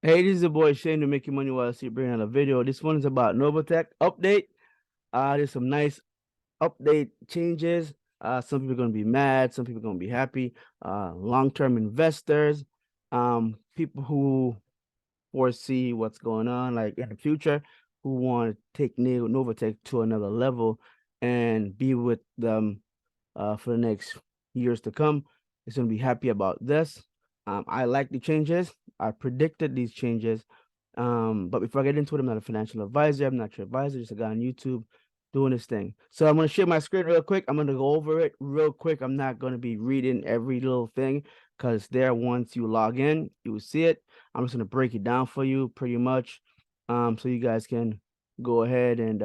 Hey, this is your boy Shane to make you money while I see bringing out a video. This one is about Novatech update. There's some nice update changes. Some people are gonna be mad, some people are gonna be happy. Long-term investors, people who foresee what's going on like in the future, who want to take Novatech to another level and be with them for the next years to come. It's gonna be happy about this. I like the changes. I predicted these changes. But before I get into it, I'm not a financial advisor. I'm not your advisor, just a guy on YouTube doing this thing. So I'm gonna share my screen real quick. I'm gonna go over it real quick. I'm not gonna be reading every little thing because there once you log in, you will see it. I'm just gonna break it down for you pretty much. So you guys can go ahead and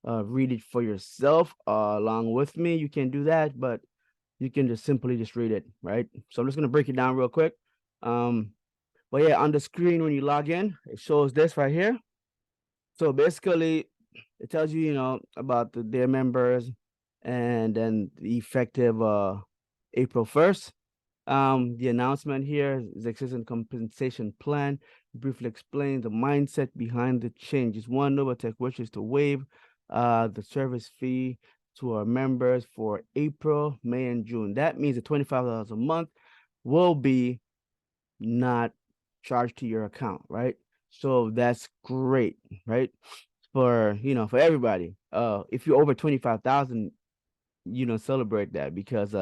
read it for yourself along with me. You can do that, but you can just simply just read it, right? So I'm just gonna break it down real quick. Um, but yeah, on the screen when you log in, it shows this right here. So basically, it tells you, about their members, and then the effective April 1st. The announcement here is existing compensation plan. Briefly explain the mindset behind the changes. One, Novatech wishes to waive the service fee to our members for April, May, and June. That means the $25 a month will be not charged to your account, right? So that's great, right? For everybody. If you're over 25,000, you don't celebrate that because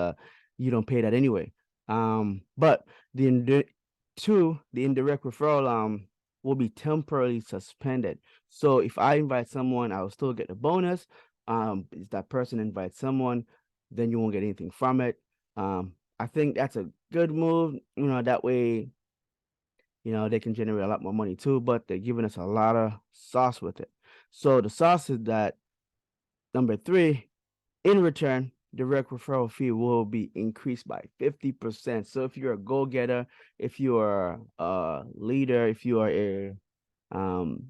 you don't pay that anyway. But the indirect referral will be temporarily suspended. So if I invite someone, I will still get a bonus. If that person invites someone, then you won't get anything from it. I think that's a good move. That way, they can generate a lot more money too, but they're giving us a lot of sauce with it. So the sauce is that number three, in return, direct referral fee will be increased by 50%. So if you're a go-getter, if you are a leader, if you are a um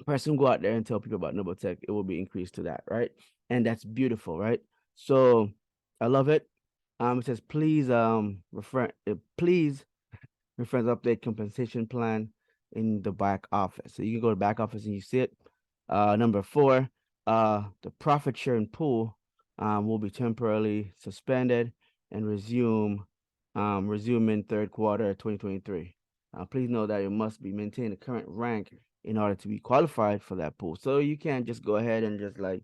person who go out there and tell people about Novatech, it will be increased to that, right? And that's beautiful, right? So I love it. It says please reference update compensation plan in the back office. So you can go to back office and you see it. Number four, the profit sharing pool will be temporarily suspended and resume in third quarter 2023. Please know that it must be maintain the current rank in order to be qualified for that pool. So you can't just go ahead and just like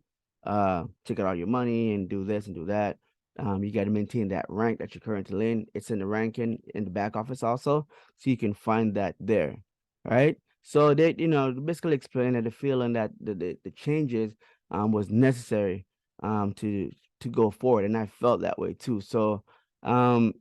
take out all your money and do this and do that. You got to maintain that rank that you're currently in. It's in the ranking in the back office also, so you can find that there, right? So they, basically explain that the feeling that the changes was necessary to go forward, and I felt that way too. So um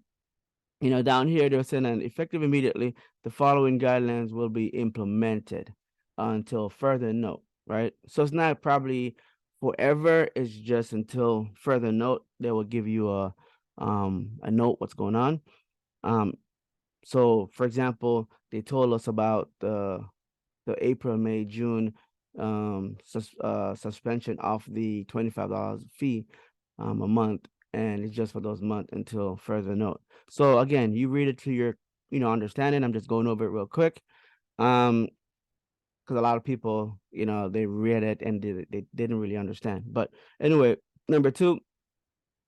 down here they're saying that effective immediately, the following guidelines will be implemented until further note, right? So it's not probably forever, it's just until further note. They will give you a note what's going on. Um, so for example, they told us about the April, May, June suspension of the $25 fee a month, and it's just for those months until further note. So again, you read it to your understanding. I'm just going over it real quick. Because a lot of people, they read it and they didn't really understand. But anyway, number two,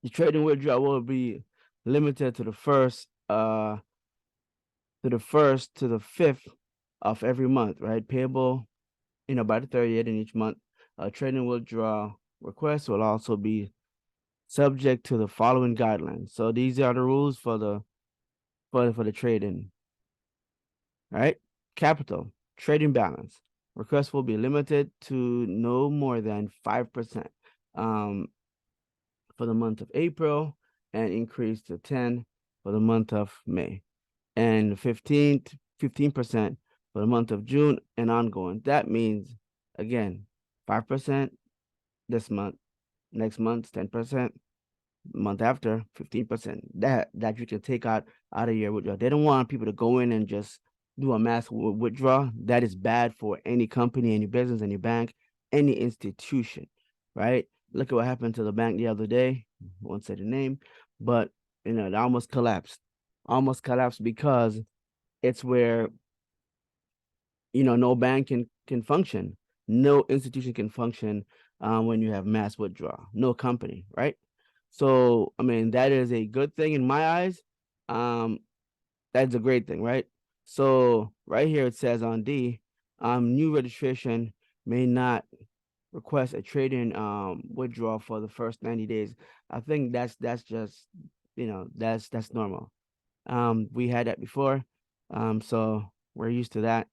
the trading withdrawal will be limited to the fifth of every month, right? Payable by the 30th in each month. Trading withdrawal requests will also be subject to the following guidelines. So these are the rules for the trading, right? Capital, trading balance. Requests will be limited to no more than 5% for the month of April and increase to 10 for the month of May, and 15% for the month of June and ongoing. That means, again, 5% this month, next month 10%, month after 15%. That you can take out of your withdrawal. They don't want people to go in and just do a mass withdrawal. That is bad for any company, any business, any bank, any institution, right? Look at what happened to the bank the other day. I won't say the name, but it almost collapsed. Almost collapsed because it's where no bank can function, no institution can function when you have mass withdrawal, no company, right? So I mean that is a good thing in my eyes. Um, that's a great thing, right? So right here it says on D, new registration may not request a trading withdrawal for the first 90 days. I think that's just that's normal. We had that before. So we're used to that.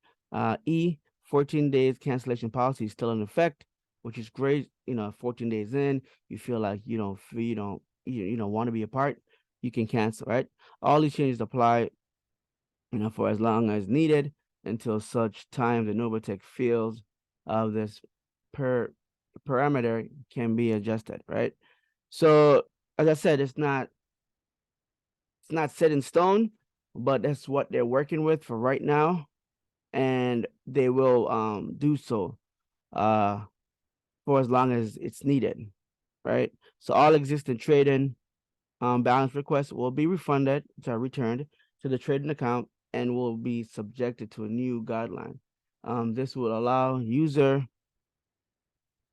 E 14 days cancellation policy is still in effect, which is great. 14 days in, you feel like you don't want to be a part, you can cancel, right? All these changes apply, for as long as needed until such time the Novatech feels of this per parameter can be adjusted, right? So as I said, it's not set in stone, but that's what they're working with for right now, and they will do so uh for as long as it's needed, right? So all existing trading balance requests will be returned to the trading account and will be subjected to a new guideline. This will allow user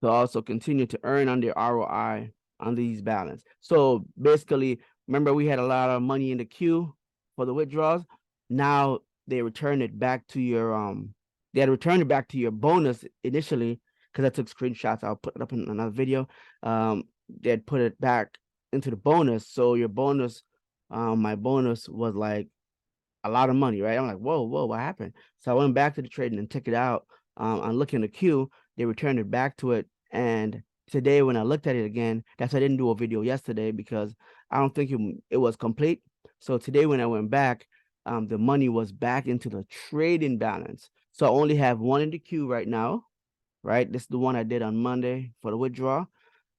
to also continue to earn on their ROI on these balance. So basically, remember we had a lot of money in the queue for the withdrawals. Now they return it back to your they had returned it back to your bonus initially, because I took screenshots. I'll put it up in another video. They had put it back into the bonus. So your bonus, my bonus was like a lot of money, right? I'm like, whoa, what happened? So I went back to the trading and took it out. I'm looking the queue. They returned it back to it. And today, when I looked at it again, that's why I didn't do a video yesterday, because I don't think it was complete. So today, when I went back, the money was back into the trading balance. So I only have one in the queue right now, right? This is the one I did on Monday for the withdrawal,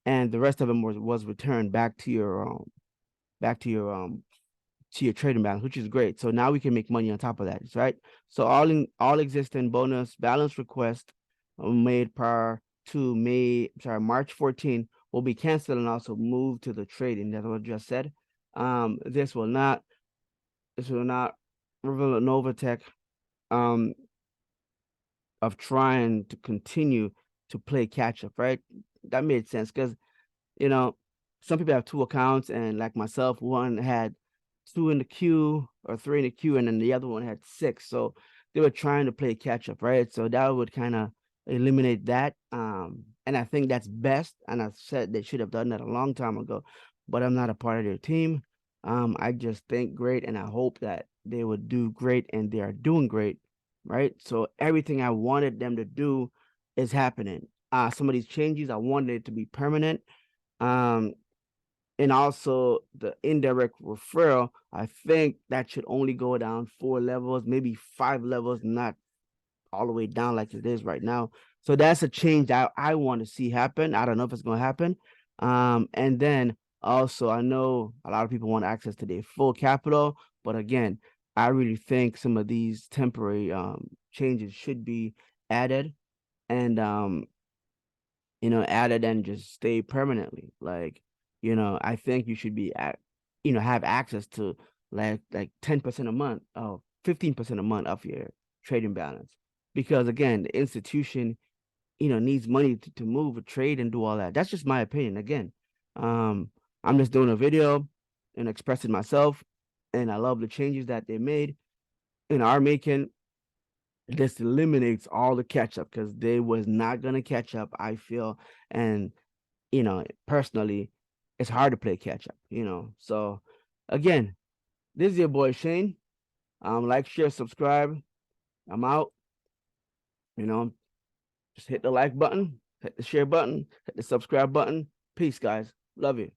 and the rest of them was returned back to your trading balance, which is great. So now we can make money on top of that, right? So all existing bonus balance requests made prior to March 14 will be canceled and also moved to the trading. That's what I just said. This will not reveal Novatech um of trying to continue to play catch up, right? That made sense, because you know, some people have two accounts, and like myself, one had two in the queue or three in the queue, and then the other one had six. So they were trying to play catch up, right? So that would kind of eliminate that. And I think that's best. And I said they should have done that a long time ago, but I'm not a part of their team. I just think great, and I hope that they would do great, and they are doing great, right? So everything I wanted them to do is happening. Some of these changes I wanted it to be permanent. Um, and also the indirect referral, I think that should only go down 4 levels, maybe 5 levels, not all the way down like it is right now. So that's a change that I want to see happen. I don't know if it's going to happen. And then also, I know a lot of people want access to their full capital, but again, I really think some of these temporary changes should be added, and added and just stay permanently. Like, I think you should be have access to like 10% a month or 15% a month of your trading balance. Because again, the institution, needs money to move a trade and do all that. That's just my opinion. Again, um, I'm just doing a video and expressing myself, and I love the changes that they made and are making. This eliminates all the catch up, because they was not gonna catch up, I feel. And personally, it's hard to play catch up. So again, this is your boy Shane. Like, share, subscribe. I'm out. You know, just hit the like button, hit the share button, hit the subscribe button. Peace, guys. Love you.